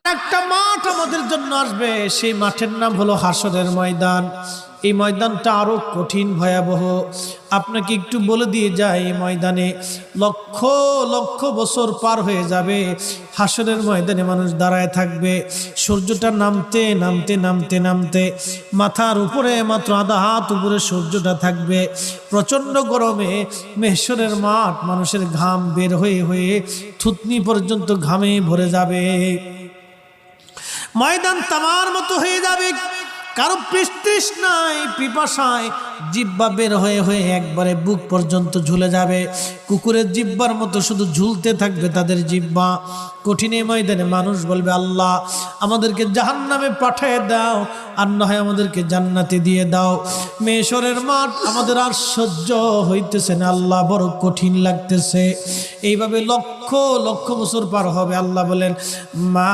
একটা মাঠ আমাদের জন্য আসবে, সেই মাঠের নাম হলো হাসরের ময়দান। এই ময়দানটা আরো কঠিন ভয়াবহ। আপনাকে একটু বলে দিয়ে যায়, এই ময়দানে লক্ষ লক্ষ বছর পার হয়ে যাবে। হাসরের ময়দানে মানুষ দাঁড়ায় থাকবে, সূর্যটা নামতে নামতে নামতে নামতে মাথার উপরে মাত্র আধা হাত উপরে সূর্যটা থাকবে। প্রচন্ড গরমে মেহশরের মাঠ মানুষের ঘাম বের হয়ে হয়ে থুতনি পর্যন্ত ঘামে ভরে যাবে। ময়দান তামার মতো হয়ে যাবে, কারো তৃষ্ণায় পিপাসায় জিহ্বা বের হয়ে হয়ে একবারে বুক পর্যন্ত ঝুলে যাবে। কুকুরের জিহ্বার মতো শুধু ঝুলতে থাকবে তাদের জিহ্বা। কঠিন ময়দানে মানুষ বলবে, আল্লাহ আমাদেরকে জাহান্নামে পাঠিয়ে দাও, আর না হয় আমাদেরকে জান্নাতে দিয়ে দাও। মেশরের মাঠ আমাদের আর সহ্য হইতেছে না আল্লাহ, বড় কঠিন লাগতেছে। এইভাবে লক্ষ লক্ষ বছর পার হবে। আল্লাহ বলেন, মা